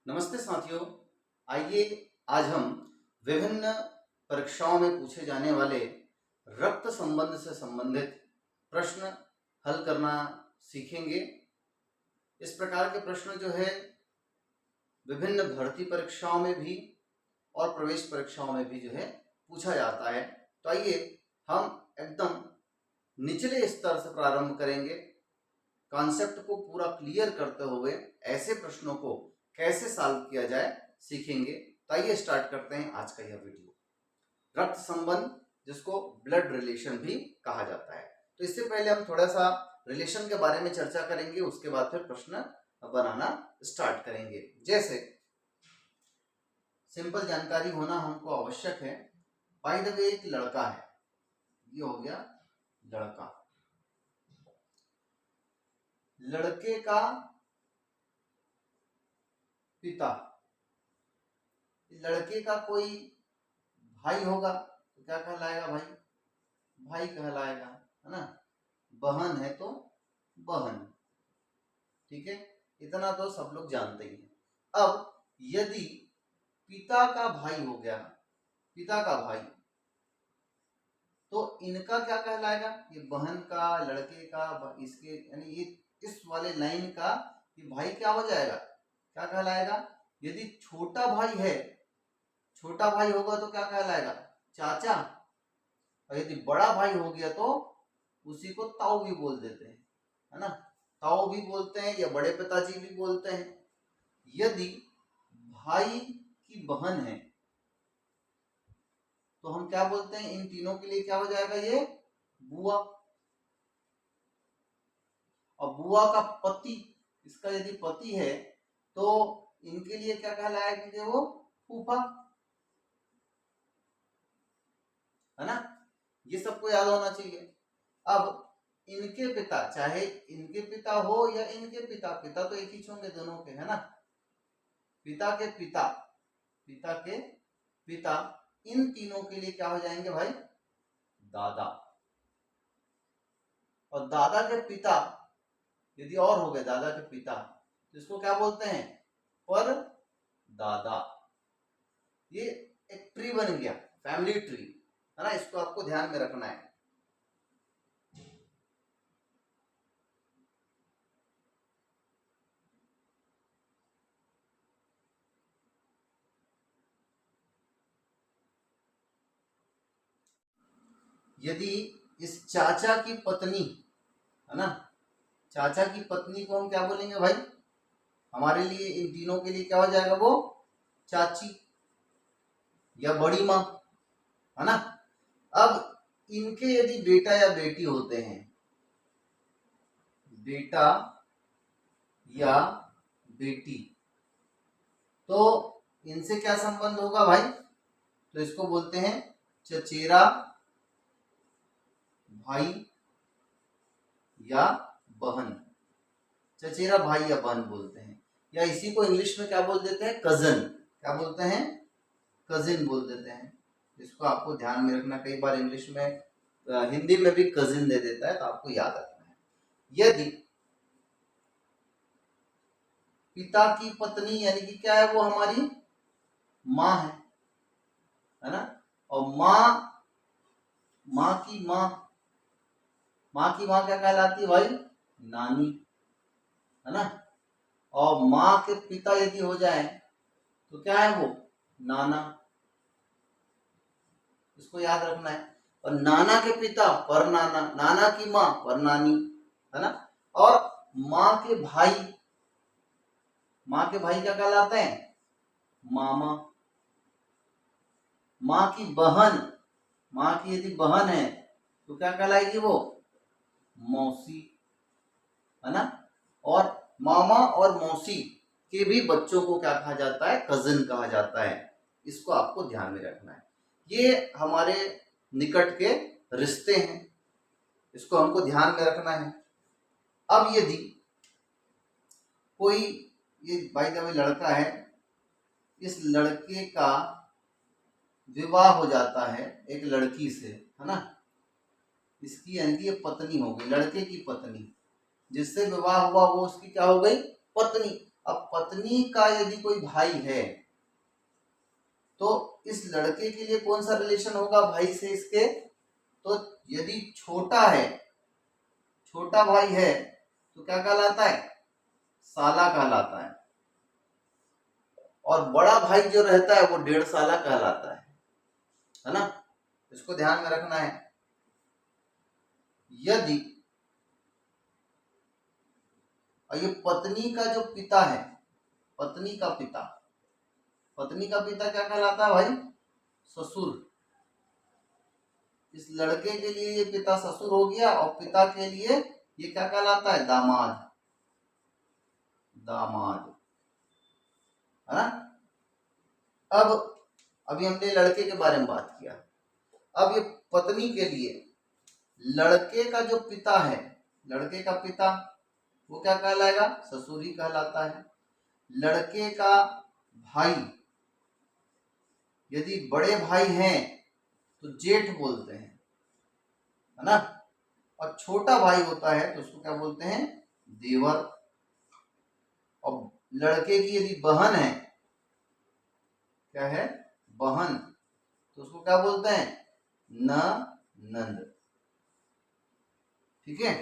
नमस्ते साथियों, आइए आज हम विभिन्न परीक्षाओं में पूछे जाने वाले रक्त संबंध से संबंधित प्रश्न हल करना सीखेंगे। इस प्रकार के प्रश्न जो है विभिन्न भर्ती परीक्षाओं में भी और प्रवेश परीक्षाओं में भी जो है पूछा जाता है। तो आइए हम एकदम निचले स्तर से प्रारंभ करेंगे। कॉन्सेप्ट को पूरा क्लियर करते हुए ऐसे प्रश्नों को कैसे सॉल्व किया जाए सीखेंगे। तो आइए स्टार्ट करते हैं आज का यह वीडियो। रक्त संबंध, जिसको ब्लड रिलेशन भी कहा जाता है। तो इससे पहले हम थोड़ा सा रिलेशन के बारे में चर्चा करेंगे, उसके बाद फिर प्रश्न बनाना स्टार्ट करेंगे। जैसे सिंपल जानकारी होना हमको आवश्यक है। बाय द वे, एक लड़का है, ये हो गया लड़का। लड़के का पिता, लड़के का कोई भाई होगा तो क्या कहलाएगा? भाई, भाई कहलाएगा, है ना। बहन है तो बहन, ठीक है, इतना तो सब लोग जानते ही हैं। अब यदि पिता का भाई हो गया, पिता का भाई, तो इनका क्या कहलाएगा? ये बहन का, लड़के का, इसके यानी ये इस वाले लाइन का ये भाई क्या हो जाएगा? क्या कहलाएगा? यदि छोटा भाई है, छोटा भाई होगा तो क्या कहलाएगा? चाचा। और यदि बड़ा भाई हो गया तो उसी को ताऊ भी बोल देते हैं, है ना। ताऊ भी बोलते हैं या बड़े पिताजी भी बोलते हैं। यदि भाई की बहन है तो हम क्या बोलते हैं? इन तीनों के लिए क्या हो जाएगा? ये बुआ। और बुआ का पति, इसका यदि पति है तो इनके लिए क्या कहलाएंगे? वो फूफा, है ना। ये सबको याद होना चाहिए। अब इनके पिता, चाहे इनके पिता हो या इनके पिता, पिता तो एक ही होंगे दोनों के, है ना। पिता के पिता, पिता के पिता, इन तीनों के लिए क्या हो जाएंगे भाई? दादा। और दादा के पिता यदि और हो गए, दादा के पिता, तो इसको क्या बोलते हैं? पर दादा। ये एक ट्री बन गया, फैमिली ट्री, है ना। इसको आपको ध्यान में रखना है। यदि इस चाचा की पत्नी, है ना, चाचा की पत्नी को हम क्या बोलेंगे भाई? हमारे लिए, इन तीनों के लिए क्या हो जाएगा? वो चाची या बड़ी माँ, है ना। अब इनके यदि बेटा या बेटी होते हैं, बेटा या बेटी, तो इनसे क्या संबंध होगा भाई? तो इसको बोलते हैं चचेरा भाई या बहन। चचेरा भाई या बहन बोलते हैं, या इसी को इंग्लिश में क्या बोल देते हैं? कजन। क्या बोलते हैं? कजिन बोल देते हैं। इसको आपको ध्यान में रखना। कई बार इंग्लिश में, हिंदी में भी कजिन दे देता है, तो आपको याद रखना है। यदि पिता की पत्नी यानी कि क्या है? वो हमारी माँ है ना। और माँ की माँ, माँ की माँ क्या कहलाती है भाई? नानी, है ना। और माँ के पिता यदि हो जाए तो क्या है? वो नाना। इसको याद रखना है। और नाना के पिता पर नाना, नाना की माँ पर नानी, है ना। और माँ के भाई, माँ के भाई क्या कहलाते हैं? मामा। माँ की बहन, माँ की यदि बहन है तो क्या कहलाएगी? वो मौसी, है ना। और मामा और मौसी के भी बच्चों को क्या कहा जाता है? कजिन कहा जाता है। इसको आपको ध्यान में रखना है। ये हमारे निकट के रिश्ते हैं, इसको हमको ध्यान में रखना है। अब यदि कोई, ये बाय द वे लड़का है, इस लड़के का विवाह हो जाता है एक लड़की से, है ना। इसकी यानी कि ये पत्नी हो गई, लड़के की पत्नी, जिससे विवाह हुआ वो उसकी क्या हो गई? पत्नी। अब पत्नी का यदि कोई भाई है तो इस लड़के के लिए कौन सा रिलेशन होगा भाई से इसके, तो यदि छोटा है, छोटा भाई है तो क्या कहलाता है, साला कहलाता है, और बड़ा भाई जो रहता है वो 1.5 साला कहलाता है ना। इसको ध्यान में रखना है। यदि ये पत्नी का जो पिता है, पत्नी का पिता, पत्नी का पिता क्या कहलाता है भाई, ससुर। इस लड़के के लिए ये पिता ससुर हो गया, और पिता के लिए ये क्या कहलाता है, दामाद, दामाद, है ना। अब अभी हमने लड़के के बारे में बात किया, अब ये पत्नी के लिए लड़के का जो पिता है, लड़के का पिता वो क्या कहलाएगा, ससुर ही कहलाता है। लड़के का भाई, यदि बड़े भाई हैं तो जेठ बोलते हैं, है ना, और छोटा भाई होता है तो उसको क्या बोलते हैं, देवर। और लड़के की यदि बहन है, क्या है, बहन, तो उसको क्या बोलते हैं, ननंद, ठीक है,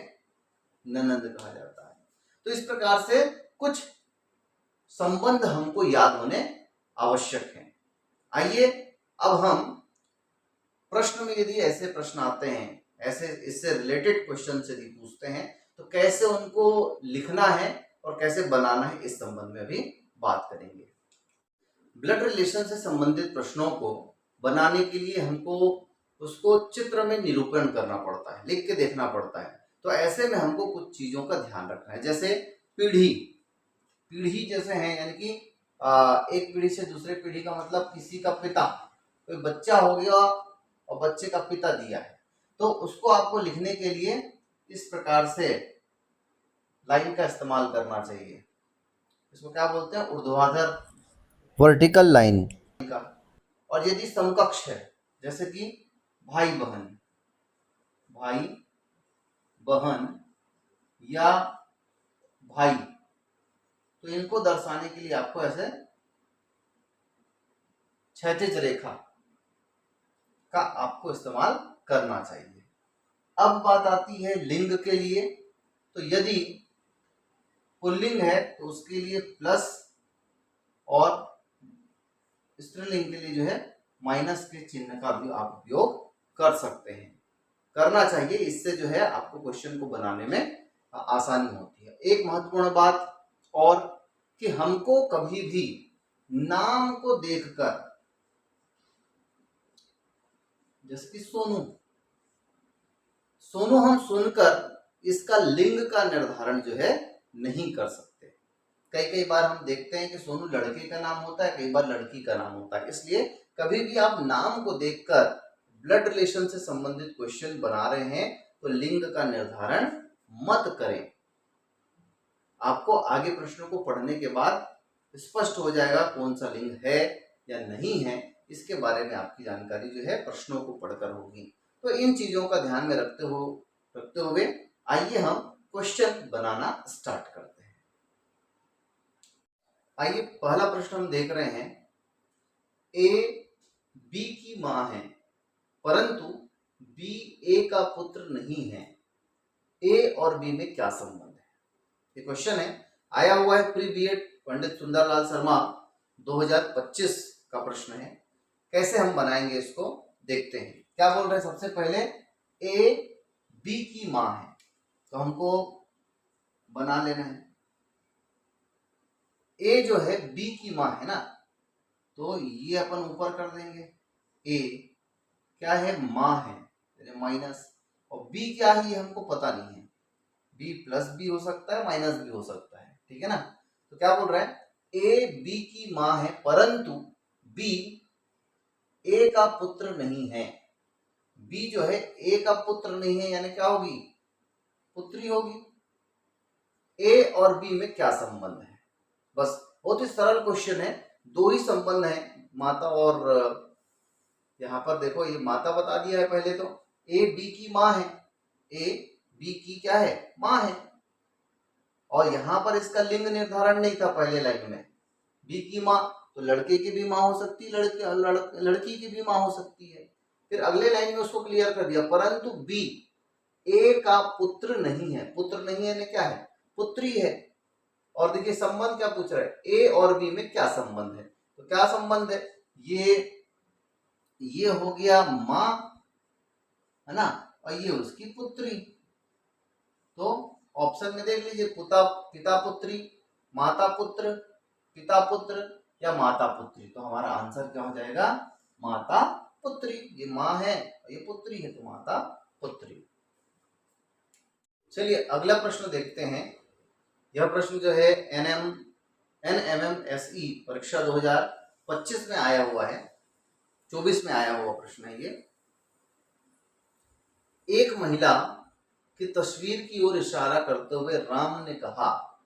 ननंद कहा जाता है। तो इस प्रकार से कुछ संबंध हमको याद होने आवश्यक है। आइए अब हम प्रश्न में, यदि ऐसे प्रश्न आते हैं, ऐसे इससे रिलेटेड क्वेश्चन यदि पूछते हैं तो कैसे उनको लिखना है और कैसे बनाना है, इस संबंध में भी बात करेंगे। ब्लड रिलेशन से संबंधित प्रश्नों को बनाने के लिए हमको उसको चित्र में निरूपण करना पड़ता है, लिख के देखना पड़ता है। तो ऐसे में हमको कुछ चीजों का ध्यान रखना है, जैसे पीढ़ी, पीढ़ी जैसे है, यानी कि एक पीढ़ी से दूसरे पीढ़ी का मतलब किसी का पिता, कोई बच्चा हो गया और बच्चे का पिता दिया है, तो उसको आपको लिखने के लिए इस प्रकार से लाइन का इस्तेमाल करना चाहिए। इसको क्या बोलते हैं, ऊर्ध्वाधर, वर्टिकल लाइन का। और यदि समकक्ष है, जैसे कि भाई बहन, भाई बहन या भाई, तो इनको दर्शाने के लिए आपको ऐसे क्षैतिज रेखा का आपको इस्तेमाल करना चाहिए। अब बात आती है लिंग के लिए, तो यदि पुल्लिंग है तो उसके लिए प्लस, और स्त्रीलिंग के लिए जो है माइनस के चिन्ह का भी आप उपयोग कर सकते हैं, करना चाहिए। इससे जो है आपको क्वेश्चन को बनाने में आसानी होती है। एक महत्वपूर्ण बात और, कि हमको कभी भी नाम को देखकर, जैसे कि सोनू, सोनू हम सुनकर इसका लिंग का निर्धारण जो है नहीं कर सकते। कई बार हम देखते हैं कि सोनू लड़के का नाम होता है, कई बार लड़की का नाम होता है, इसलिए कभी भी आप नाम को देखकर ब्लड रिलेशन से संबंधित क्वेश्चन बना रहे हैं तो लिंग का निर्धारण मत करें। आपको आगे प्रश्नों को पढ़ने के बाद स्पष्ट हो जाएगा कौन सा लिंग है या नहीं है, इसके बारे में आपकी जानकारी जो है प्रश्नों को पढ़कर होगी। तो इन चीजों का ध्यान में रखते हुए आइए हम क्वेश्चन बनाना स्टार्ट करते हैं। आइए पहला प्रश्न हम देख रहे हैं, ए बी की मां है परंतु बी ए का पुत्र नहीं है, ए और बी में क्या संबंध है। ये क्वेश्चन है, आया हुआ है प्री बीएड पंडित सुंदरलाल शर्मा 2025 का प्रश्न है। कैसे हम बनाएंगे इसको देखते हैं। क्या बोल रहे हैं, सबसे पहले ए बी की मां है, तो हमको बना लेना है। ए जो है बी की मां है ना, तो ये अपन ऊपर कर देंगे। ए क्या है, मां है, माइनस, और बी क्या है ये हमको पता नहीं है, बी प्लस भी हो सकता है माइनस भी हो सकता है, ठीक है ना। तो क्या बोल रहा है, ए बी की मां है परंतु बी ए का पुत्र नहीं है। बी जो है ए का पुत्र नहीं है, यानी क्या होगी, पुत्री होगी। ए और बी में क्या संबंध है, बस बहुत ही सरल क्वेश्चन है, दो ही संबंध है, माता और, यहाँ पर देखो ये माता बता दिया है पहले, तो ए बी की मां है, ए बी की क्या है, मां है, और यहाँ पर इसका लिंग निर्धारण नहीं था पहले लाइन में। बी की माँ, तो लड़के की भी माँ हो सकती है, लड़की की भी माँ हो सकती है। फिर अगले लाइन में उसको क्लियर कर दिया, परंतु बी ए का पुत्र नहीं है। पुत्र नहीं है ने क्या है, पुत्री है। और देखिए संबंध क्या पूछ रहा है, ए और बी में क्या संबंध है, तो क्या संबंध है, ये हो गया माँ, है ना, और ये उसकी पुत्री। तो ऑप्शन में देख लीजिए, पिता पुत्री, माता पुत्र, पिता पुत्र या माता पुत्री। तो हमारा आंसर क्या हो जाएगा, माता पुत्री। ये माँ है और ये पुत्री है, तो माता पुत्री। चलिए अगला प्रश्न देखते हैं। यह प्रश्न जो है NMMSE परीक्षा 2025 में आया हुआ है, 24 में आया हुआ प्रश्न है ये। एक महिला की तस्वीर की ओर इशारा करते हुए राम ने कहा,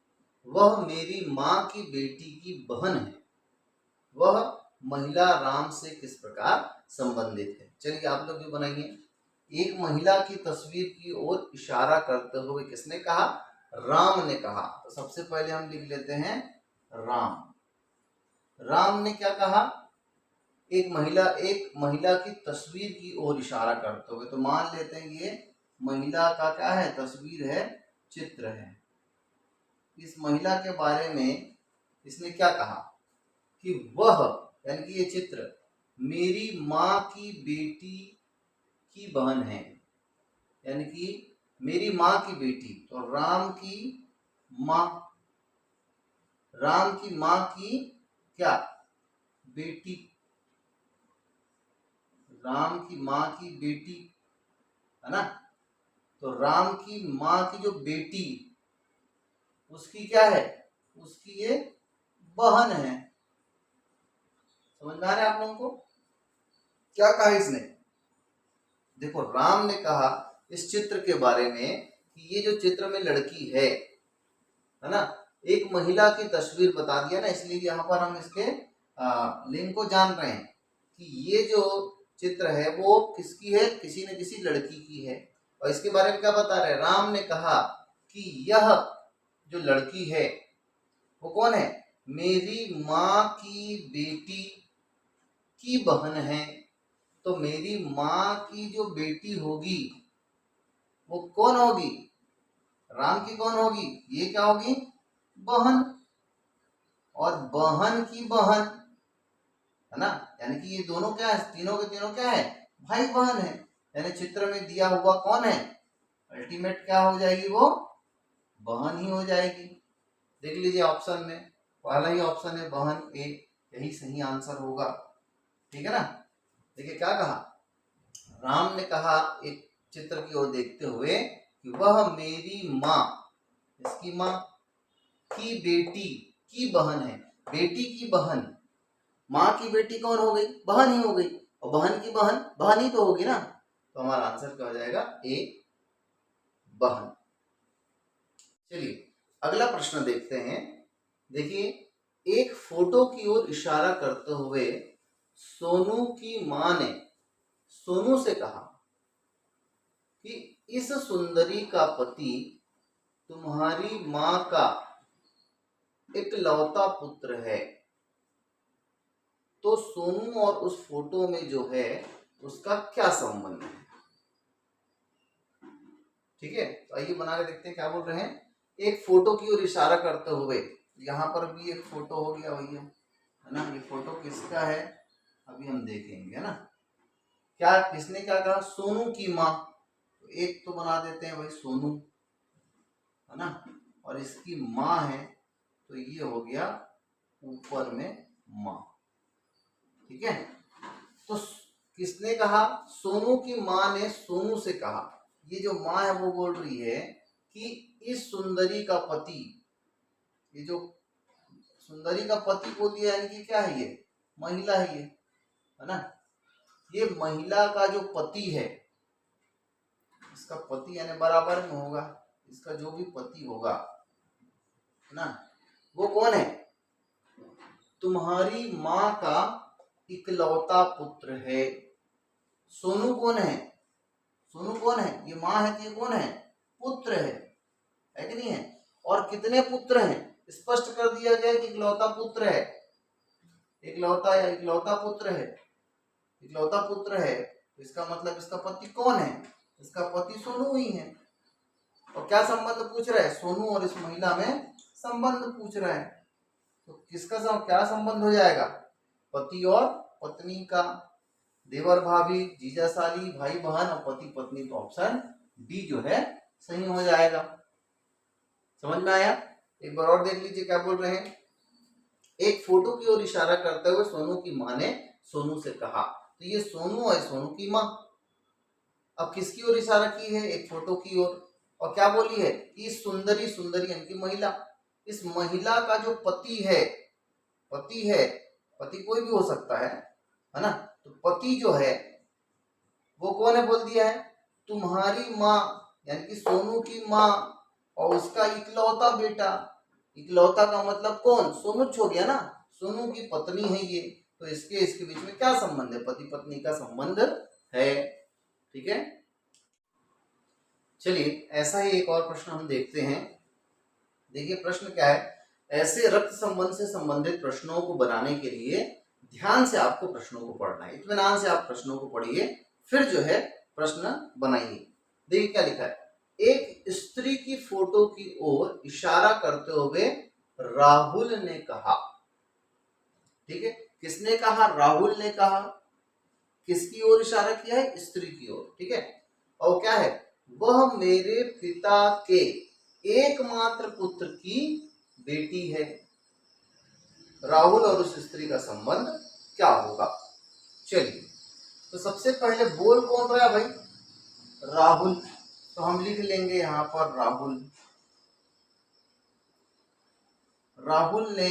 वह मेरी माँ की बेटी की बहन है। वह महिला राम से किस प्रकार संबंधित है। चलिए आप लोग भी बनाइए। एक महिला की तस्वीर की ओर इशारा करते हुए किसने कहा, राम ने कहा। तो सबसे पहले हम लिख लेते हैं राम ने क्या कहा, एक महिला की तस्वीर की ओर इशारा करते हुए। तो मान लेते हैं ये महिला का क्या है, तस्वीर है, चित्र है। इस महिला के बारे में इसने क्या कहा कि वह, यानी कि ये चित्र मेरी माँ की बेटी की बहन है, यानी कि मेरी माँ की बेटी। तो राम की माँ की क्या, बेटी, राम की माँ की बेटी, है ना। तो राम की माँ की जो बेटी, उसकी क्या है, उसकी ये बहन है। समझ में आ रहा है आप लोगों को, क्या कहा इसने। देखो राम ने कहा इस चित्र के बारे में कि ये जो चित्र में लड़की है ना, एक महिला की तस्वीर बता दिया ना, इसलिए यहाँ पर हम इसके लिंग को जान रहे हैं कि ये जो चित्र है वो किसकी है, किसी न किसी लड़की की है। और इसके बारे में क्या बता रहे हैं, राम ने कहा कि यह जो लड़की है वो कौन है, मेरी माँ की बेटी की बहन है। तो मेरी माँ की जो बेटी होगी वो कौन होगी, राम की कौन होगी, ये क्या होगी, बहन। और बहन की बहन, है ना, यानी कि ये दोनों क्या है, तीनों के तीनों क्या है, भाई बहन है। यानी चित्र में दिया हुआ कौन है, अल्टीमेट क्या हो जाएगी, वो बहन ही हो जाएगी। देख लीजिए ऑप्शन में पहला ही ऑप्शन है बहन, ए, यही सही आंसर होगा। ठीक है ना। देखिए क्या कहा, राम ने कहा एक चित्र की ओर देखते हुए कि वह मेरी माँ, इसकी माँ की बेटी की बहन है। बेटी की बहन, माँ की बेटी कौन हो गई, बहन ही हो गई, और बहन की बहन बहन ही तो होगी ना। तो हमारा आंसर क्या हो जाएगा, ए, बहन। चलिए अगला प्रश्न देखते हैं। देखिए एक फोटो की ओर इशारा करते हुए सोनू की माँ ने सोनू से कहा कि इस सुंदरी का पति तुम्हारी माँ का इकलौता पुत्र है। तो सोनू और उस फोटो में जो है उसका क्या संबंध है। ठीक है, तो आइए बना के देखते हैं क्या बोल रहे हैं। एक फोटो की ओर इशारा करते हुए, यहाँ पर भी एक फोटो हो गया भैया, है ना। ये फोटो किसका है अभी हम देखेंगे, है ना। क्या किसने क्या कहा, सोनू की माँ। तो एक तो बना देते हैं भाई सोनू, है ना, और इसकी माँ है, तो ये हो गया ऊपर में माँ। ठीक है, तो किसने कहा, सोनू की माँ ने सोनू से कहा। ये जो माँ है वो बोल रही है कि इस सुंदरी का पति, ये जो सुंदरी का पति बोल दिया, यानी कि क्या है, ये महिला है, ये है ना। ये महिला का जो पति है, इसका पति यानी बराबर में होगा, इसका जो भी पति होगा, है ना, वो कौन है, तुम्हारी माँ का इकलौता पुत्र है। सोनू कौन है, सोनू कौन है, ये माँ है, तो ये कौन है, पुत्र है कि नहीं है। और कितने पुत्र हैं, स्पष्ट कर दिया गया कि इकलौता पुत्र है, इकलौता पुत्र है, इकलौता पुत्र है। तो इसका मतलब इसका पति कौन है, इसका पति सोनू ही है। और क्या संबंध पूछ रहा है, सोनू और इस महिला में संबंध पूछ रहा है। तो किसका क्या संबंध हो जाएगा, पति और पत्नी का, देवर भाभी, जीजा साली, भाई बहन और पति पत्नी। तो ऑप्शन डी जो है सही हो जाएगा। समझ में आया? एक बार और देख लीजिए क्या बोल रहे हैं। एक फोटो की ओर इशारा करते हुए सोनू की मां ने सोनू से कहा। तो ये सोनू है, सोनू की मां। अब किसकी ओर इशारा की है, एक फोटो की ओर। और क्या बोली है कि सुंदरी, सुंदरी यानी कि महिला, इस महिला का जो पति है, पति कोई भी हो सकता है ना। तो पति जो है वो कौन है बोल दिया है, तुम्हारी माँ यानी कि सोनू की माँ और उसका इकलौता बेटा। इकलौता का मतलब कौन, सोनू हो गया ना, सोनू की पत्नी है ये। तो इसके बीच में क्या संबंध है, पति पत्नी का संबंध है। ठीक है, चलिए ऐसा ही एक और प्रश्न हम देखते हैं। देखिए प्रश्न क्या है, ऐसे रक्त संबंध से संबंधित प्रश्नों को बनाने के लिए ध्यान से आपको प्रश्नों को पढ़ना है, इत्मीनान से आप प्रश्नों को पढ़िए, फिर जो है प्रश्न बनाइए। देखिए क्या लिखा है, एक स्त्री की फोटो की ओर इशारा करते हुए राहुल ने कहा। ठीक है, किसने कहा, राहुल ने कहा। किसकी ओर इशारा किया है, स्त्री की ओर। ठीक है, और क्या है, वह मेरे पिता के एकमात्र पुत्र की बेटी है। राहुल और उस स्त्री का संबंध क्या होगा। चलिए, तो सबसे पहले बोल कौन रहा है भाई, राहुल। तो हम लिख लेंगे यहां पर राहुल। राहुल ने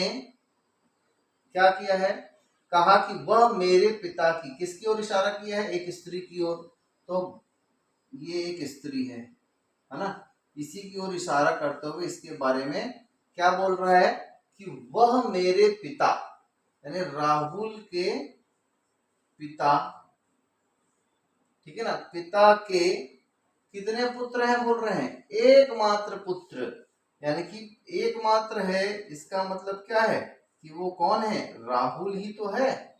क्या किया है, कहा कि वह मेरे पिता की, किसकी ओर इशारा किया है, एक स्त्री की ओर। तो ये एक स्त्री है ना, इसी की ओर इशारा करते हुए इसके बारे में क्या बोल रहा है कि वह मेरे पिता यानी राहुल के पिता, ठीक है ना, पिता के कितने पुत्र हैं बोल रहे हैं, एकमात्र पुत्र, यानी कि एकमात्र है। इसका मतलब क्या है कि वो कौन है, राहुल ही तो है।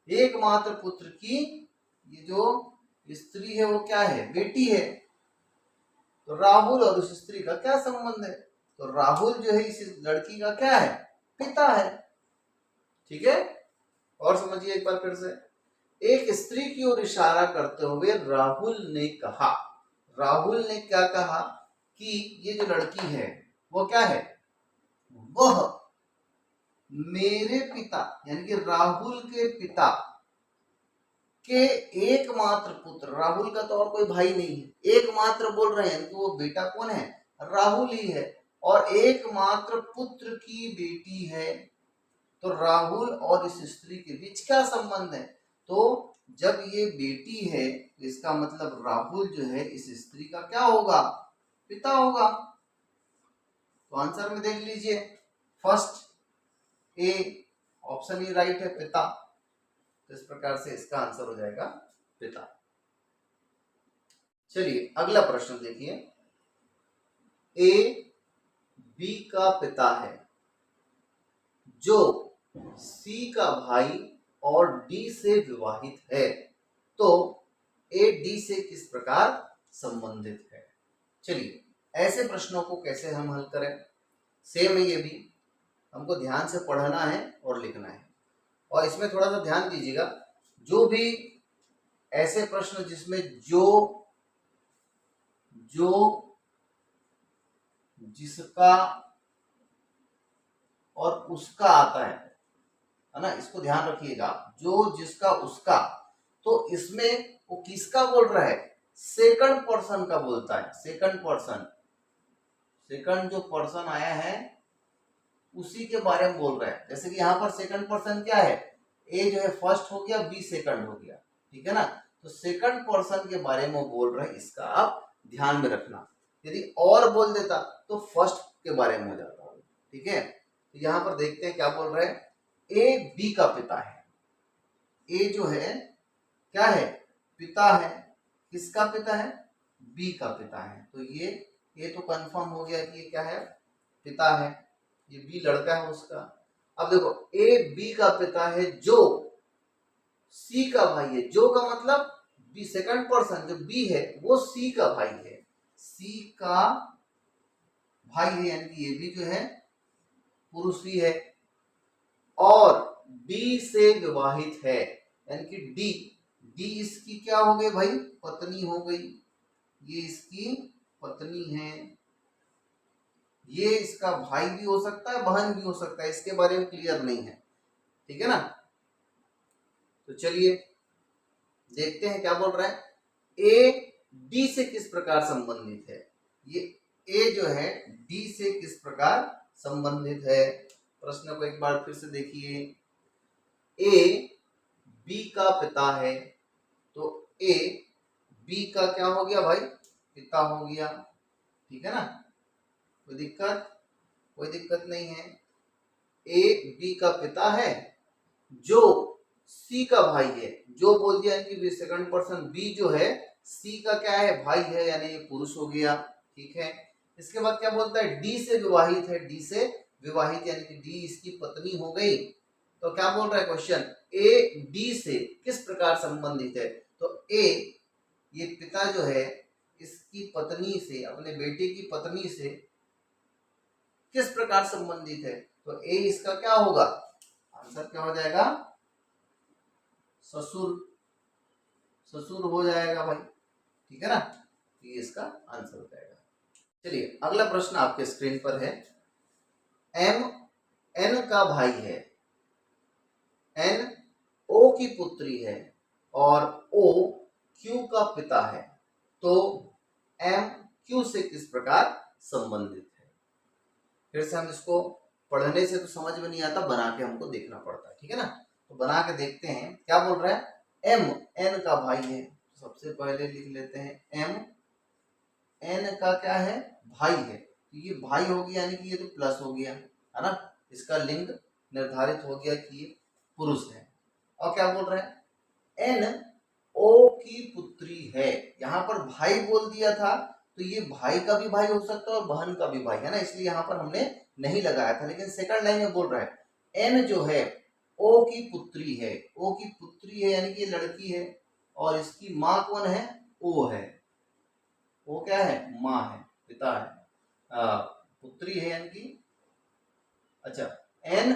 एकमात्र पुत्र की ये जो स्त्री है वो क्या है, बेटी है। तो राहुल और उस स्त्री का क्या संबंध है, तो राहुल जो है इस लड़की का क्या है, पिता है। ठीक है, और समझिए एक बार फिर से, एक स्त्री की ओर इशारा करते हुए राहुल ने कहा। राहुल ने क्या कहा कि ये जो लड़की है वो क्या है, वह मेरे पिता यानी कि राहुल के पिता के एकमात्र पुत्र, राहुल का तो और कोई भाई नहीं है, एकमात्र बोल रहे हैं कि वो बेटा कौन है, राहुल ही है, और एकमात्र पुत्र की बेटी है। तो राहुल और इस स्त्री के बीच क्या संबंध है, तो जब ये बेटी है तो इसका मतलब राहुल जो है इस स्त्री का क्या होगा, पिता होगा। तो आंसर में देख लीजिए, first A option he right है, पिता। तो इस प्रकार से इसका आंसर हो जाएगा पिता। चलिए अगला प्रश्न देखिए, ए बी का पिता है जो सी का भाई और डी से विवाहित है, तो ए डी से किस प्रकार संबंधित है। चलिए ऐसे प्रश्नों को कैसे हम हल करें, सेम है ये भी, हमको ध्यान से पढ़ना है और लिखना है। और इसमें थोड़ा सा ध्यान दीजिएगा, जो भी ऐसे प्रश्न जिसमें जो जिसका और उसका आता है ना, इसको ध्यान रखिएगा, जो जिसका उसका, तो इसमें वो किसका बोल रहा है, सेकंड पर्सन का बोलता है। सेकंड पर्सन, सेकंड जो पर्सन आया है उसी के बारे में बोल रहा है। जैसे कि यहाँ पर सेकंड पर्सन क्या है, ए जो है फर्स्ट हो गया, बी सेकंड हो गया, ठीक है ना। तो सेकंड पर्सन के बारे में बोल रहे हैं, इसका आप ध्यान में रखना। यदि और बोल देता तो फर्स्ट के बारे में हो जाता, ठीक है। तो यहाँ पर देखते हैं क्या बोल रहे हैं, ए बी का पिता है। ए जो है क्या है, पिता है, किसका पिता है, बी का पिता है। तो ये तो कंफर्म हो गया कि ये क्या है, पिता है, ये बी लड़का है उसका। अब देखो ए बी का पिता है जो सी का भाई है, जो का मतलब बी सेकंड पर्सन जो बी है वो सी का भाई है, सी का भाई है, यानी कि ये भी जो है पुरुष ही है और डी से विवाहित है, यानी कि डी डी इसकी क्या हो गई भाई, पत्नी हो गई, ये इसकी पत्नी है, ये इसका भाई भी हो सकता है बहन भी हो सकता है, इसके बारे में क्लियर नहीं है, ठीक है ना। तो चलिए देखते हैं क्या बोल रहा है, ए डी से किस प्रकार संबंधित है, ये ए जो है डी से किस प्रकार संबंधित है। प्रश्न को एक बार फिर से देखिए, ए बी का पिता है, तो ए बी का क्या हो गया भाई, पिता हो गया, ठीक है ना, कोई दिक्कत नहीं है। ए बी का पिता है जो सी का भाई है, जो बोल दिया कि सेकंड पर्सन बी जो है सी का क्या है, भाई है, यानी ये पुरुष हो गया, ठीक है। इसके बाद क्या बोलता है, डी से विवाहित है, डी से विवाहित यानी कि डी इसकी पत्नी हो गई। तो क्या बोल रहा है क्वेश्चन, ए डी से किस प्रकार संबंधित है, तो ए ये पिता जो है इसकी पत्नी से, अपने बेटे की पत्नी से किस प्रकार संबंधित है, तो ए इसका क्या होगा, आंसर क्या हो जाएगा, ससुर, ससुर हो जाएगा भाई, ठीक है ना, ये इसका आंसर हो जाएगा। चलिए अगला प्रश्न आपके स्क्रीन पर है, एम एन का भाई है, एन ओ की पुत्री है और ओ क्यू का पिता है, तो एम क्यू से किस प्रकार संबंधित है। फिर से हम इसको पढ़ने से तो समझ में नहीं आता, बना के हमको देखना पड़ता है, ठीक है ना। तो बना के देखते हैं क्या बोल रहा है, एम एन का भाई है, सबसे पहले लिख लेते हैं एम एन का क्या है, भाई है, तो ये भाई हो गया यानी कि ये तो प्लस हो गया है ना, इसका लिंग निर्धारित हो गया कि ये पुरुष है। और क्या बोल रहा है, एन ओ की पुत्री है, यहाँ पर भाई बोल दिया था तो ये भाई का भी भाई हो सकता है और बहन का भी भाई है ना, इसलिए यहाँ पर हमने नहीं लगाया था, लेकिन सेकंड लाइन में बोल रहा है एन जो है ओ की पुत्री है, ओ की पुत्री है यानी कि लड़की है और इसकी माँ कौन है, ओ है, वो क्या है, माँ है, पिता है, पुत्री है यानी कि, अच्छा एन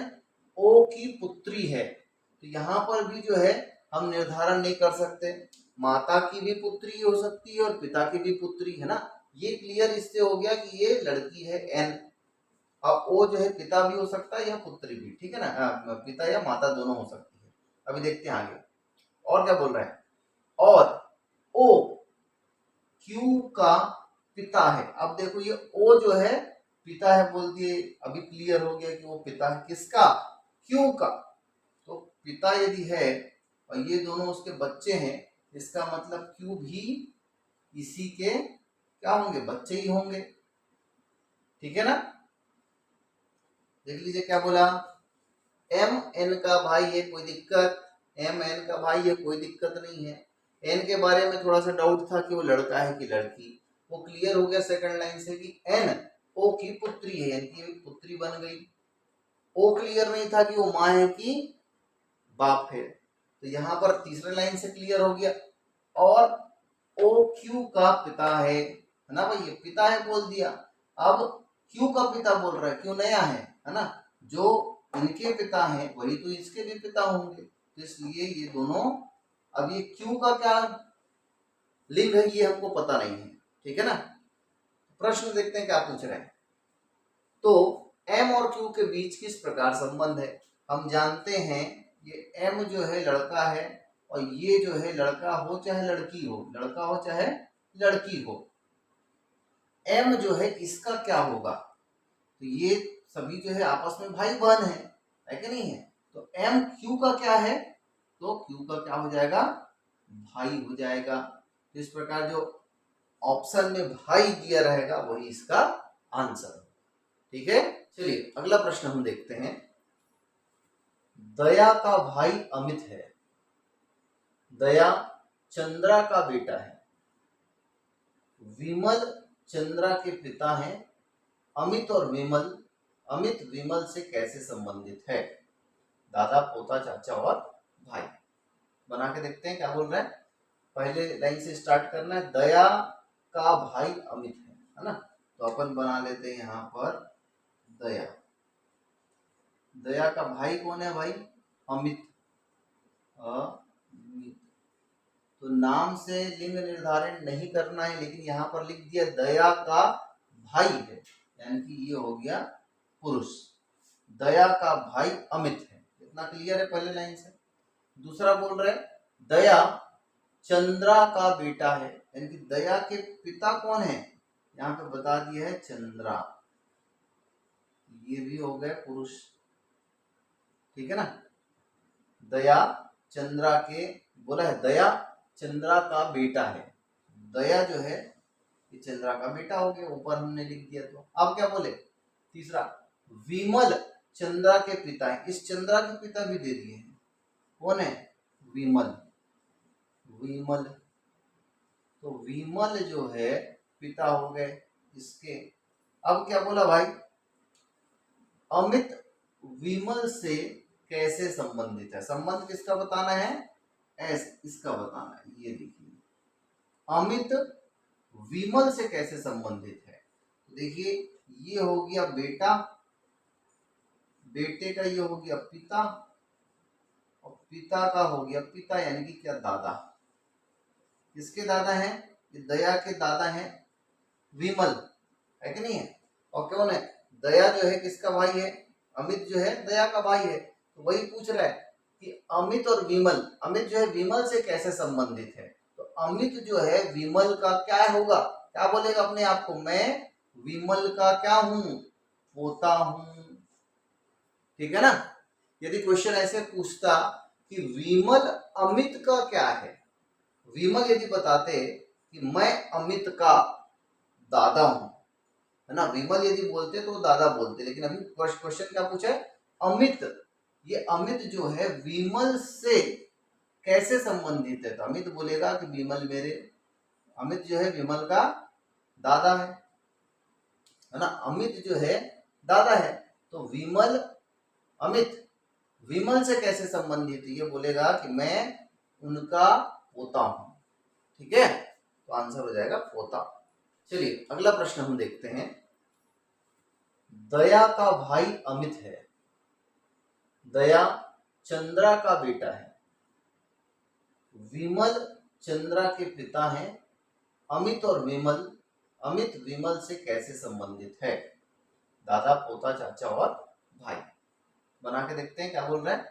ओ की पुत्री है, तो यहाँ पर भी जो है हम निर्धारण नहीं कर सकते, माता की भी पुत्री हो सकती है और पिता की भी पुत्री है ना, ये क्लियर इससे हो गया कि ये लड़की है एन, और ओ जो है पिता भी हो सकता है या पुत्री भी, ठीक है ना, पिता या माता दोनों हो सकती है। अभी देखते हैं आगे और क्या बोल रहा है, और ओ क्यू का पिता है, अब देखो ये ओ जो है पिता है बोल दिए, अभी क्लियर हो गया कि वो पिता है किसका, क्यू का, तो पिता यदि है और ये दोनों उसके बच्चे हैं, इसका मतलब क्यू भी इसी के क्या होंगे, बच्चे ही होंगे, ठीक है ना। देख लीजिए क्या बोला, एम एन का भाई है, कोई दिक्कत, एम एन का भाई है, कोई दिक्कत नहीं है। एन के बारे में थोड़ा सा डाउट था कि वो लड़का है कि लड़की, वो क्लियर हो गया सेकंड लाइन से कि एन ओ की पुत्री है, यानी कि पुत्री बन गई। ओ क्लियर नहीं था कि वो माँ है कि बाप है, तो यहाँ पर तीसरे लाइन से क्लियर हो गया। और ओ क्यू का पिता है ना भाई, ये पिता है बोल दिया, अब क्यू का पिता बोल रहा है, क्यों नया है ना, जो इनके पिता हैं वही तो इसके भी पिता होंगे, तो इसलिए ये दोनों, अब ये क्यू का क्या लिंग है ये हमको पता नहीं है, ठीक है ना। प्रश्न देखते हैं क्या पूछ रहे हैं, तो एम और क्यू के बीच किस प्रकार संबंध है। हम जानते हैं ये एम जो है लड़का है और ये जो है लड़का हो चाहे लड़की हो, लड़का हो चाहे लड़की हो, एम जो है इसका क्या होगा, तो ये सभी जो है आपस में भाई बहन है कि नहीं है, तो एम क्यू का क्या है, तो क्यू का क्या हो जाएगा, भाई हो जाएगा। तो इस प्रकार जो ऑप्शन में भाई दिया रहेगा वही इसका आंसर, ठीक है। चलिए अगला प्रश्न हम देखते हैं, दया का भाई अमित है, दया चंद्रा का बेटा है, विमल चंद्रा के पिता हैं अमित और विमल, अमित विमल से कैसे संबंधित है? दादा, पोता, चाचा और भाई। बना के देखते हैं क्या बोल रहा है। पहले लाइन से स्टार्ट करना है। दया का भाई अमित है ना, तो अपन बना लेते हैं यहाँ पर दया। दया का भाई कौन है भाई? अमित। अमित। तो नाम से लिंग निर्धारण नहीं करना है, लेकिन यहाँ पर लिख दिया दया का भाई है, यानी कि ये हो गया पुरुष। दया का भाई अमित है, इतना क्लियर है पहले लाइन से। दूसरा बोल रहे दया चंद्रा का बेटा है, यानी कि दया के पिता कौन है? यहाँ पे बता दिया है चंद्रा, ये भी हो गए पुरुष। ठीक है ना। दया चंद्रा के, बोला है दया चंद्रा का बेटा है। दया जो है ये चंद्रा का बेटा हो गया, ऊपर हमने लिख दिया। तो अब क्या बोले? तीसरा, विमल चंद्रा के पिता है। इस चंद्रा के पिता भी दे दिए हैं, कौन है? विमल। विमल, तो विमल जो है पिता हो गए इसके। अब क्या बोला भाई? अमित विमल से कैसे संबंधित है? संबंध किसका बताना है? इसका बताना है। ये देखिए, अमित विमल से कैसे संबंधित है। देखिए, ये हो गया बेटा, बेटे का ये हो गया पिता, और पिता का हो गया पिता, यानी कि क्या? दादा। किसके दादा हैं? ये दया के दादा हैं विमल, है कि नहीं है? और कौन है? दया जो है किसका भाई है? अमित जो है दया का भाई है। तो वही पूछ रहा है कि अमित और विमल, अमित जो है विमल से कैसे संबंधित है। तो अमित जो है विमल का क्या होगा? क्या बोलेगा अपने आप को? मैं विमल का क्या हूं? पोता हूं। ठीक है ना। यदि क्वेश्चन ऐसे पूछता कि विमल अमित का क्या है, विमल यदि बताते कि मैं अमित का दादा हूं, है ना, विमल यदि बोलते तो दादा बोलते, लेकिन अभी क्वेश्चन क्या पूछा है? अमित। ये अमित जो है विमल से कैसे संबंधित है? तो अमित बोलेगा कि विमल मेरे, अमित जो है विमल का दादा है ना, अमित जो है दादा है। तो विमल अमित विमल से कैसे संबंधित है? ये बोलेगा कि मैं उनका पोता हूं। ठीक है, तो आंसर हो जाएगा पोता। चलिए अगला प्रश्न हम देखते हैं। दया का भाई अमित है, दया चंद्रा का बेटा है, विमल चंद्रा के पिता हैं, अमित और विमल, अमित विमल से कैसे संबंधित है? दादा, पोता, चाचा और भाई। बना के देखते हैं क्या बोल रहा है।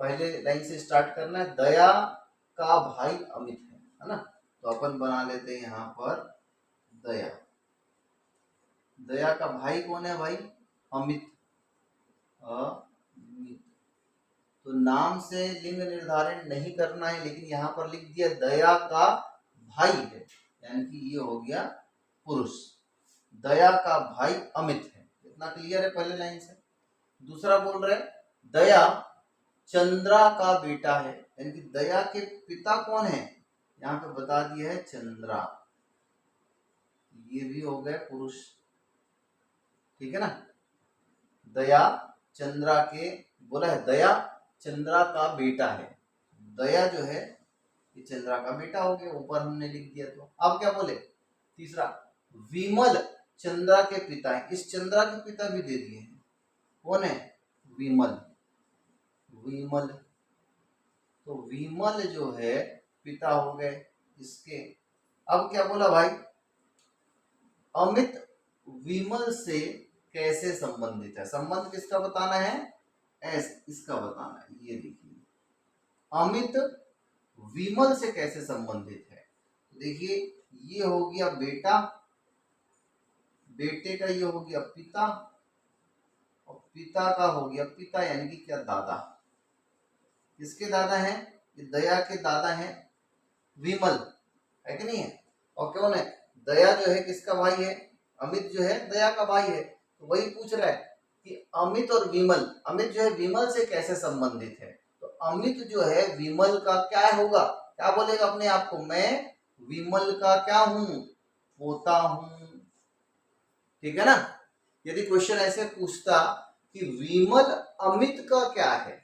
पहले लाइन से स्टार्ट करना है। दया का भाई अमित है ना, तो अपन बना लेते हैं यहाँ पर दया। दया का भाई कौन है भाई? अमित। अमित। तो नाम से लिंग निर्धारण नहीं करना है, लेकिन यहाँ पर लिख दिया दया का भाई है, यानी कि ये हो गया पुरुष। दया का भाई अमित है, इतना क्लियर है पहले लाइन से। दूसरा बोल रहे दया चंद्रा का बेटा है, यानी कि दया के पिता कौन है? यहाँ पे बता दिया है चंद्रा, ये भी हो गए पुरुष। ठीक है ना। दया चंद्रा के, बोला है दया चंद्रा का बेटा है। दया जो है ये चंद्रा का बेटा हो गया, ऊपर हमने लिख दिया। तो अब क्या बोले? तीसरा, विमल चंद्रा के पिता है। इस चंद्रा के पिता भी दे दिए हैं, कौन है? विमल। विमल, तो विमल जो है पिता हो गए इसके। अब क्या बोला भाई? अमित विमल से कैसे संबंधित है? संबंध किसका बताना है? इसका बताना है। ये देखिए, अमित विमल से कैसे संबंधित है। देखिए, ये हो गया बेटा, बेटे का ये हो गया पिता, और पिता का हो गया पिता, यानी कि क्या? दादा। किसके दादा हैं? ये दया के दादा हैं विमल, है कि नहीं है? और कौन है? दया जो है किसका भाई है? अमित जो है दया का भाई है। तो वही पूछ रहा है कि अमित और विमल, अमित जो है विमल से कैसे संबंधित है। तो अमित जो है विमल का क्या होगा? क्या बोलेगा अपने आप को? मैं विमल का क्या हूं? पोता हूं। ठीक है ना। यदि क्वेश्चन ऐसे पूछता कि विमल अमित का क्या है,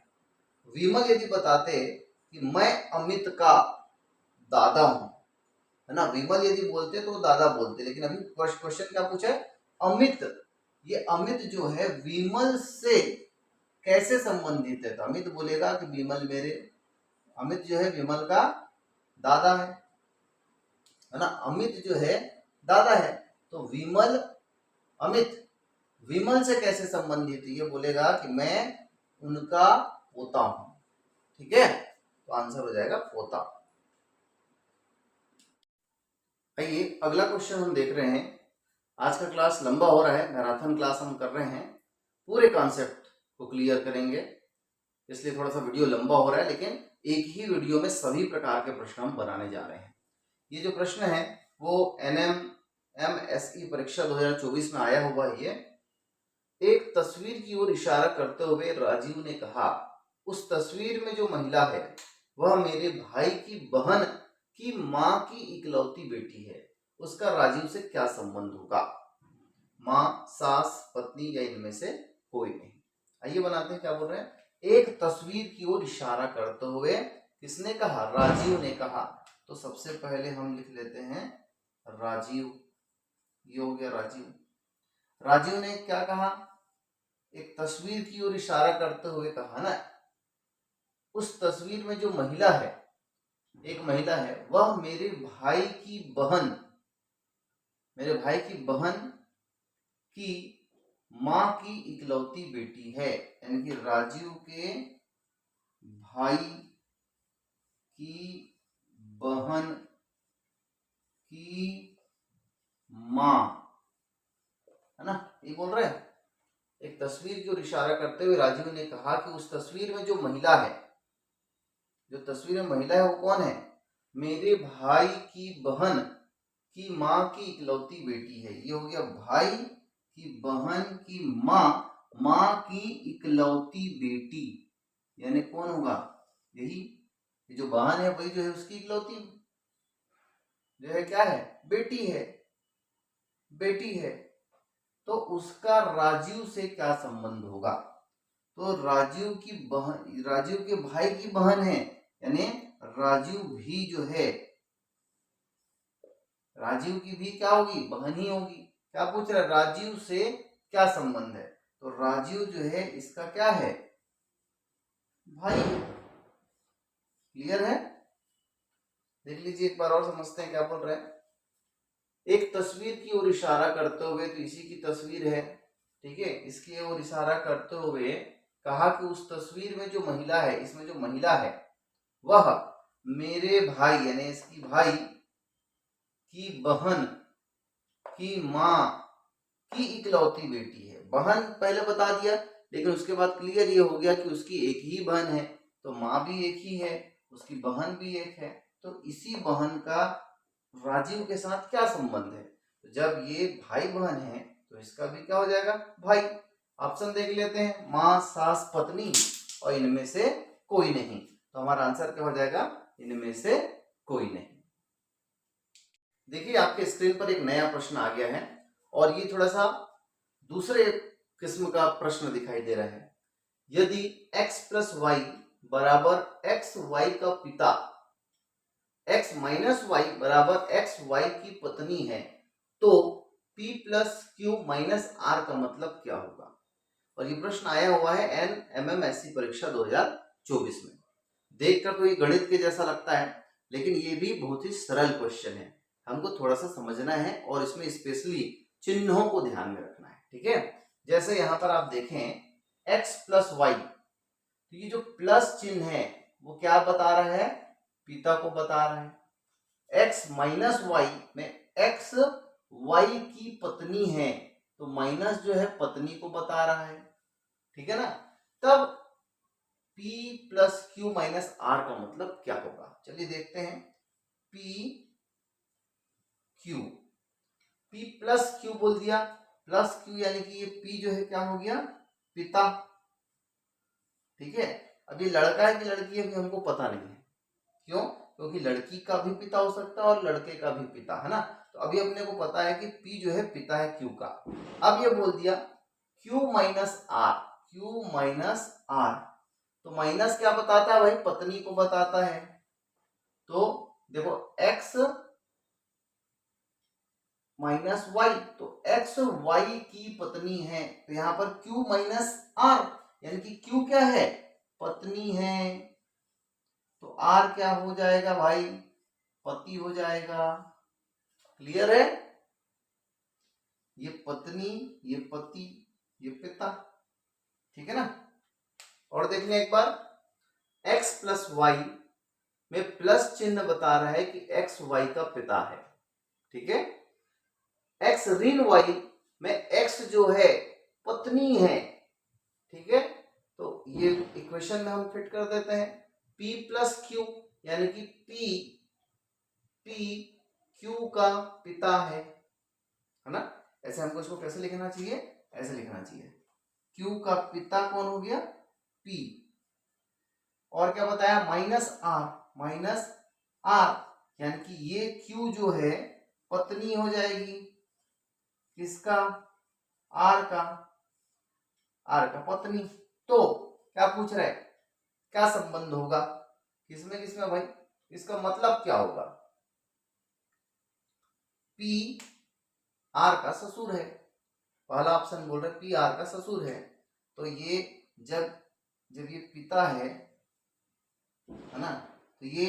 विमल यदि बताते कि मैं अमित का दादा हूं, है ना, विमल यदि बोलते तो दादा बोलते, लेकिन अभी क्वेश्चन क्या पूछा है, अमित। ये अमित जो है विमल से कैसे संबंधित है, तो अमित बोलेगा कि विमल मेरे, अमित जो है विमल का दादा है ना, अमित जो है दादा है, तो विमल अमित विमल से कैसे संबंधित, ये बोलेगा कि मैं उनका पोता हूं। ठीक है, तो आंसर हो जाएगा पोता। आइए अगला क्वेश्चन हम देख रहे हैं। आज का क्लास लंबा हो रहा है, मैराथन क्लास हम कर रहे हैं, पूरे कॉन्सेप्ट को क्लियर करेंगे, इसलिए थोड़ा सा वीडियो लंबा हो रहा है, लेकिन एक ही वीडियो में सभी प्रकार के प्रश्न हम बनाने जा रहे हैं। ये जो प्रश्न है वो NMMSE परीक्षा 2024 में आया हुआ है। ये एक तस्वीर की ओर इशारा करते हुए राजीव ने कहा, उस तस्वीर में जो महिला है वह मेरे भाई की बहन की माँ की इकलौती बेटी है, उसका राजीव से क्या संबंध होगा? माँ, सास, पत्नी या इनमें से कोई नहीं। आइए बनाते हैं, क्या बोल रहे हैं, एक तस्वीर की ओर इशारा करते हुए किसने कहा, राजीव ने कहा। तो सबसे पहले हम लिख लेते हैं राजीव, ये हो गया राजीव। राजीव ने क्या कहा, एक तस्वीर की ओर इशारा करते हुए कहा ना, उस तस्वीर में जो महिला है, एक महिला है, वह मेरे भाई की बहन, मेरे भाई की बहन की माँ की इकलौती बेटी है, यानी कि राजीव के भाई की बहन की माँ, है ना, ये बोल रहे हैं। एक तस्वीर की ओर इशारा करते हुए राजीव ने कहा कि उस तस्वीर में जो महिला है, जो तस्वीर में महिला है वो कौन है, मेरे भाई की बहन की माँ की इकलौती बेटी है। ये हो गया भाई की बहन की माँ, माँ की इकलौती बेटी, यानी कौन होगा, यही जो बहन है वही जो है उसकी इकलौती जो है क्या है, बेटी है, बेटी है। तो उसका राजीव से क्या संबंध होगा? तो राजीव की बहन, राजीव के भाई की बहन है, यानी राजीव भी जो है, राजीव की भी क्या होगी, बहन ही होगी। क्या पूछ रहा है, राजीव से क्या संबंध है? तो राजीव जो है इसका क्या है, भाई है। क्लियर है? देख लीजिए एक बार और, समझते हैं क्या बोल रहे हैं। एक तस्वीर की ओर इशारा करते हुए, तो इसी की तस्वीर है, ठीक है, इसकी ओर इशारा करते हुए कहा कि उस तस्वीर में जो महिला है, इसमें जो महिला है वह मेरे भाई, यानी इसकी भाई की बहन की माँ की इकलौती बेटी है। बहन पहले बता दिया, लेकिन उसके बाद क्लियर ये हो गया कि उसकी एक ही बहन है, तो माँ भी एक ही है, उसकी बहन भी एक है, तो इसी बहन का राजीव के साथ क्या संबंध है? तो जब ये भाई बहन है तो इसका भी क्या हो जाएगा, भाई। ऑप्शन देख लेते हैं, माँ, सास, पत्नी और इनमें से कोई नहीं। तो हमारा आंसर क्या हो जाएगा, इनमें से कोई नहीं। देखिए आपके स्क्रीन पर एक नया प्रश्न आ गया है, और ये थोड़ा सा दूसरे किस्म का प्रश्न दिखाई दे रहा है। यदि x प्लस वाई बराबर एक्स वाई का पिता, x माइनस वाई बराबर एक्स वाई की पत्नी है, तो p plus q minus r का मतलब क्या होगा? और ये प्रश्न आया हुआ है NMMSE परीक्षा 2024 में। देखकर तो ये गणित के जैसा लगता है, लेकिन ये भी बहुत ही सरल क्वेश्चन है, हमको थोड़ा सा समझना है और इसमें स्पेशली चिन्हों को ध्यान में रखना है। ठीक है, जैसे यहाँ पर आप देखें x प्लस वाई, तो ये जो प्लस चिन्ह है वो क्या बता रहा है, पिता को बता रहा है। x माइनस वाई में x वाई की पत्नी है, तो माइनस जो है पत्नी को बता रहा है, ठीक है ना। तब p plus q minus r का मतलब क्या होगा, चलिए देखते हैं। p q, p plus q बोल दिया, प्लस क्यू यानी कि ये p जो है क्या हो गया, पिता, ठीक है। अब ये लड़का है कि लड़की है, अभी हमको पता नहीं है, क्यों, क्योंकि लड़की का भी पिता हो सकता है और लड़के का भी पिता, है ना। तो अभी अपने को पता है कि p जो है पिता है q का। अब ये बोल दिया Q minus r, Q minus r, तो माइनस क्या बताता है भाई, पत्नी को बताता है। तो देखो x माइनस वाई, तो x y की पत्नी है, तो यहां पर Q माइनस आर, यानी कि Q क्या है, पत्नी है, तो R क्या हो जाएगा भाई, पति हो जाएगा। क्लियर है, ये पत्नी, ये पति, ये पिता, ठीक है ना। और देख लें एक बार, x प्लस वाई में प्लस चिन्ह बता रहा है कि x y का पिता है, ठीक है। x ऋण y में x जो है पत्नी है, ठीक है। तो ये इक्वेशन में हम फिट कर देते हैं, p प्लस क्यू, यानी कि p q का पिता है ना। ऐसे हमको इसको कैसे लिखना चाहिए, ऐसे लिखना चाहिए, q का पिता कौन हो गया, p। और क्या बताया, माइनस आर, यानी कि ये q जो है पत्नी हो जाएगी, किसका, आर का पत्नी। तो क्या पूछ रहा है, क्या संबंध होगा, किसमें किसमें भाई, इसका मतलब क्या होगा, पी आर का ससुर है, पहला ऑप्शन बोल रहा है पी आर का ससुर है, तो ये जब ये पिता है ना, तो ये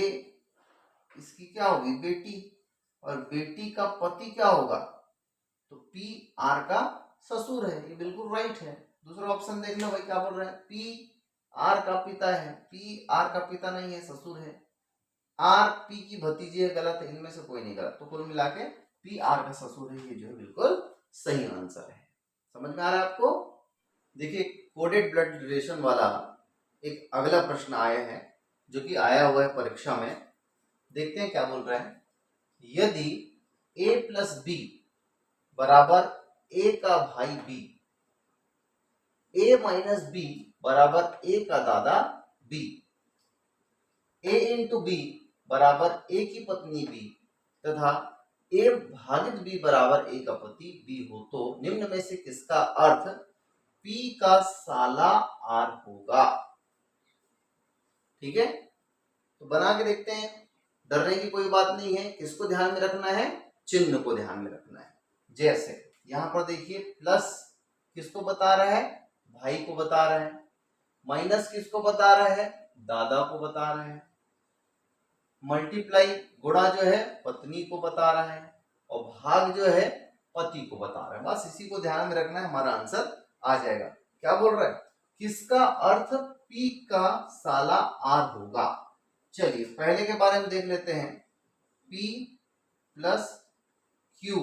इसकी क्या होगी, बेटी, और बेटी का पति क्या होगा, तो पी आर का ससुर है, ये बिल्कुल राइट है। दूसरा ऑप्शन देख लो भाई, क्या बोल रहा है, पी आर का पिता है, पी आर का पिता नहीं है, ससुर है, आर पी की भतीजी है, गलत है, इनमें से कोई नहीं गलत, तो कुल मिला के पी आर का ससुर है, ये जो है बिल्कुल सही आंसर है। समझ में आ रहा है आपको। देखिए कोडेड ब्लड रिलेशन वाला एक अगला प्रश्न आया है, जो कि आया हुआ है परीक्षा में, देखते हैं क्या बोल रहा है। यदि a प्लस बी बराबर a का भाई b, a माइनस बी बराबर a का दादा b, a इंटू बी बराबर a की पत्नी b, तथा a भागित b बराबर a का पति b हो, तो निम्न में से किसका अर्थ p का साला r होगा। ठीक है, तो बना के देखते हैं, डरने की कोई बात नहीं है, किसको ध्यान में रखना है, चिन्ह को ध्यान में रखना है। जैसे यहां पर देखिए प्लस किसको बता रहा है, भाई को बता रहा है, माइनस किसको बता रहा है, दादा को बता रहा है, मल्टीप्लाई गुणा जो है पत्नी को बता रहा है, और भाग जो है पति को बता रहा है। बस इसी को ध्यान में रखना है, हमारा आंसर आ जाएगा। क्या बोल रहा है, किसका अर्थ P का साला R होगा। चलिए पहले के बारे में देख लेते हैं, P plus Q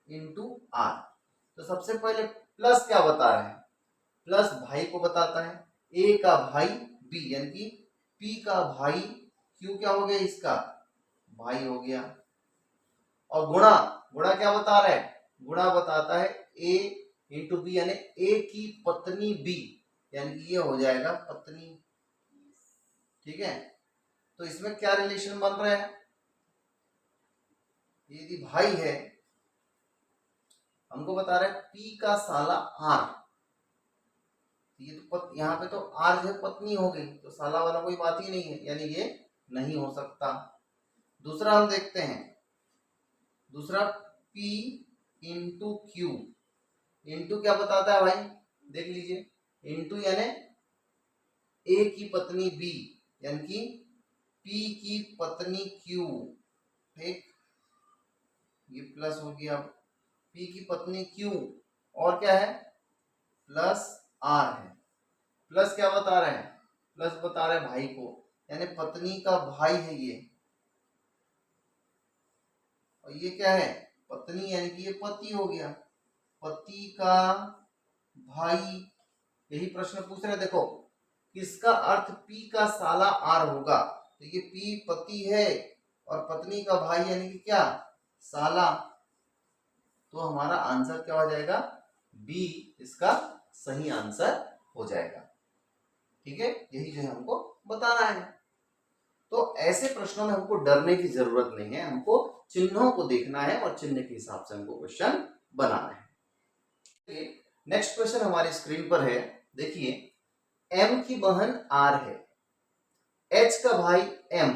into R। तो सबसे पहले प्लस क्या बता रहे हैं, प्लस भाई को बताता है, A का भाई B, यानी कि P का भाई, Q क्या हो गया, इसका भाई हो गया, और गुणा क्या बता रहा है, गुणा बताता है A इंटू बी, यानी A की पत्नी B, यानी कि ये हो जाएगा पत्नी। ठीक है, तो इसमें क्या रिलेशन बन रहा है, यदि भाई है, हमको बता रहा है P का साला R, ये तो यहाँ पे तो R जो है पत्नी हो गई, तो साला वाला कोई बात ही नहीं है, यानी ये नहीं हो सकता। दूसरा हम देखते हैं, दूसरा P इंटू Q, इंटू क्या बताता है भाई, देख लीजिए, इंटू यानी A की पत्नी B, यानी कि P की पत्नी Q, ठीक, ये प्लस हो गया, P की पत्नी Q, और क्या है, प्लस R है, प्लस क्या बता रहे हैं, प्लस बता रहे हैं भाई को, यानी पत्नी का भाई है ये, और ये क्या है, पत्नी, यानी कि ये पति हो गया, पति का भाई। यही प्रश्न पूछ रहे, देखो किसका अर्थ P का साला R होगा, तो ये P पति है और पत्नी का भाई, यानी कि क्या, साला, तो हमारा आंसर क्या हो जाएगा, B इसका सही आंसर हो जाएगा। ठीक है, यही जो है हमको बताना है। तो ऐसे प्रश्नों में हमको डरने की जरूरत नहीं है, हमको चिन्हों को देखना है और चिन्ह के हिसाब से हमको क्वेश्चन बनाना है। नेक्स्ट क्वेश्चन हमारी स्क्रीन पर है, देखिए m की बहन r है, h का भाई m,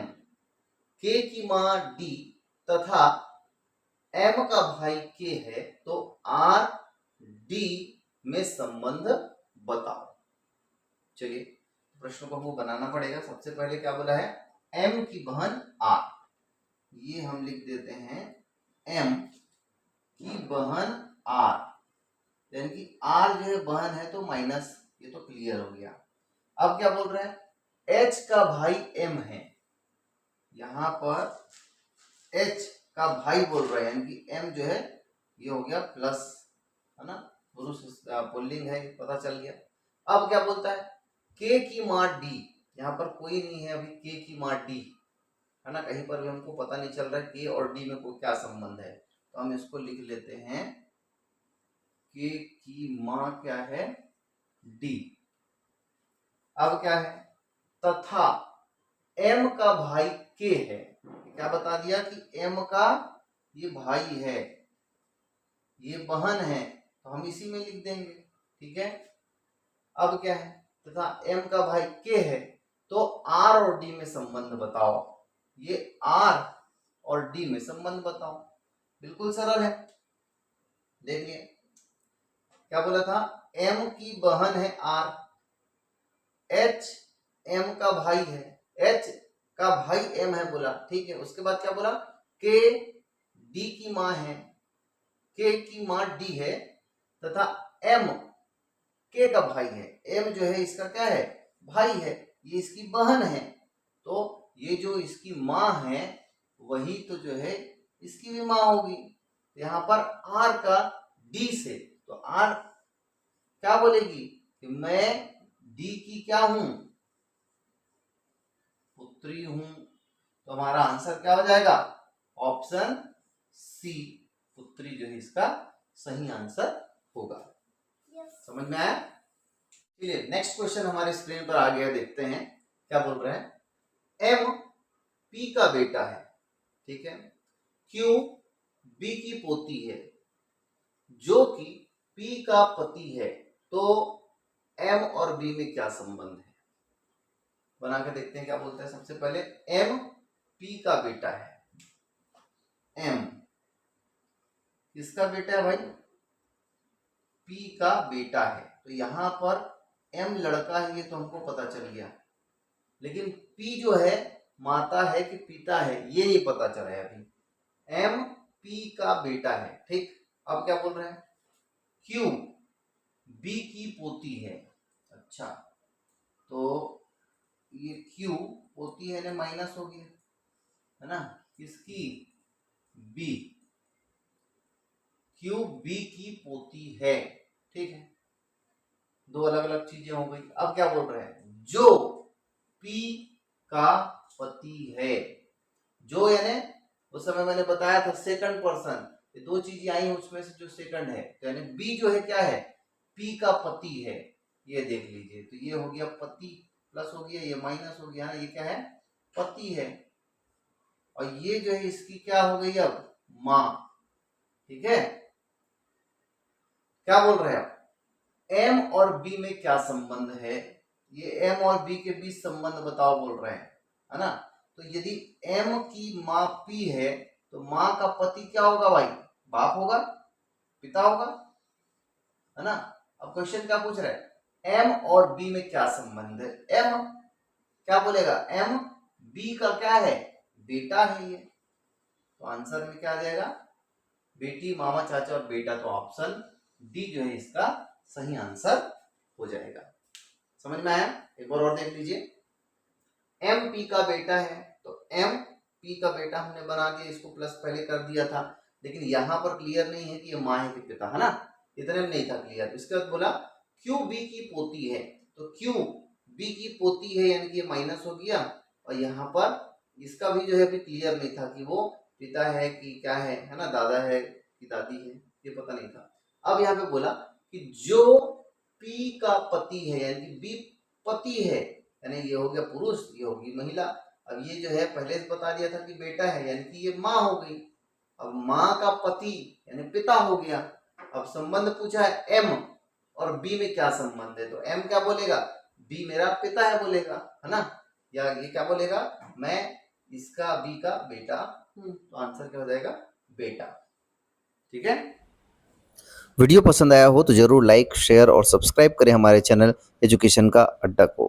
k की मां d तथा m का भाई k है, तो r d में संबंध बताओ। चलिए प्रश्न को हमको बनाना पड़ेगा। सबसे पहले क्या बोला है, m की बहन r, ये हम लिख देते हैं m की बहन r, यानी कि r जो है बहन है तो माइनस, ये तो क्लियर हो गया। अब क्या बोल रहा है, h का भाई m है, यहां पर h का भाई बोल रहा है, यानी कि m जो है ये हो गया प्लस, है ना, पुरुष पुल्लिंग है, पता चल गया। अब क्या बोलता है, k की मां d, यहाँ पर कोई नहीं है अभी, k की मां d, है ना, कहीं पर भी हमको पता नहीं चल रहा है k और d में कोई क्या संबंध है, तो हम इसको लिख लेते हैं k की मां क्या है, d। अब क्या है, तथा m का भाई k है, क्या बता दिया कि m का ये भाई है, ये बहन है, तो हम इसी में लिख देंगे, ठीक है। अब क्या है, तथा m का भाई k है, तो r और d में संबंध बताओ, ये r और d में संबंध बताओ, बिल्कुल सरल है। देखिए क्या बोला था, m की बहन है r, h m का भाई है, h का भाई m है बोला, ठीक है। उसके बाद क्या बोला, k d की मां है, k की मां d है, तथा m k का भाई है, m जो है इसका क्या है, भाई है, ये इसकी बहन है, तो ये जो इसकी मां है वही तो जो है इसकी भी मां होगी। यहाँ पर r का d से, तो r क्या बोलेगी कि मैं d की क्या हूं, पुत्री हूं, तो हमारा आंसर क्या हो जाएगा, ऑप्शन सी, पुत्री जो है इसका सही आंसर होगा। समझ में आया। चलिए नेक्स्ट क्वेश्चन हमारे स्क्रीन पर आ गया, देखते हैं क्या बोल रहे हैं। m p का बेटा है, ठीक है, q b की पोती है, जो कि p का पति है, तो m और b में क्या संबंध है, बना के देखते हैं क्या बोलते हैं। सबसे पहले m p का बेटा है, m किसका बेटा है भाई, p का बेटा है, तो यहां पर m लड़का है, ये तो हमको पता चल गया, लेकिन p जो है माता है कि पिता है ये नहीं पता चला है अभी। m p का बेटा है, ठीक। अब क्या बोल रहे हैं, q b की पोती है, अच्छा, तो ये q पोती है ना, माइनस हो गया, है ना, किसकी, b, q b की पोती है, ठीक है, दो अलग अलग चीजें हो गई। अब क्या बोल रहे हैं, जो p का पति है, जो यानी उस समय मैंने बताया था सेकंड पर्सन, ये दो चीजें आई उसमें से जो सेकंड है, तो यानी b जो है क्या है, p का पति है, ये देख लीजिए, तो ये हो गया पति, प्लस हो गया, ये माइनस हो गया, ये क्या है, पति है, और ये जो है इसकी क्या हो गई अब, मां, ठीक है। क्या बोल रहे हैं आप, m और b में क्या संबंध है, ये m और b के बीच संबंध बताओ बोल रहे हैं, है ना। तो यदि m की मां p है, तो मां का पति क्या होगा भाई, बाप होगा, पिता होगा, है ना। अब क्वेश्चन क्या पूछ रहा है, m और b में क्या संबंध है, m क्या बोलेगा, m b का क्या है, बेटा है ये, तो आंसर में क्या आ जाएगा, बेटी, मामा, चाचा और बेटा, तो ऑप्शन डी जो है इसका सही आंसर हो जाएगा। समझ में आया। एक बार और देख लीजिए, एम पी का बेटा है, तो एम पी का बेटा हमने बना दिया, इसको प्लस पहले कर दिया था, लेकिन यहाँ पर क्लियर नहीं है कि ये माँ है कि पिता, है ना, इतने में नहीं था क्लियर। इसके बाद बोला क्यू बी की पोती है, तो क्यू बी की पोती है यानी कि ये माइनस हो गया, और यहाँ पर इसका भी जो है अभी क्लियर नहीं था कि वो पिता है कि क्या है ना, दादा है कि दादी है, ये पता नहीं था। अब यहाँ पे बोला कि जो पी का पति है यानी कि बी पति है, यानी ये हो गया पुरुष, ये होगी महिला। अब ये जो है पहले से बता दिया था कि बेटा है, यानी कि ये माँ हो गई। अब माँ का पति यानी पिता हो गया। अब संबंध पूछा है एम, और बी में क्या संबंध है, तो एम क्या बोलेगा, बी मेरा पिता है बोलेगा, है ना, या ये क्या बोलेगा, मैं इसका बी का बेटा हूं, तो आंसर क्या हो जाएगा, बेटा। ठीक है। वीडियो पसंद आया हो तो जरूर लाइक, शेयर और सब्सक्राइब करें हमारे चैनल एजुकेशन का अड्डा को।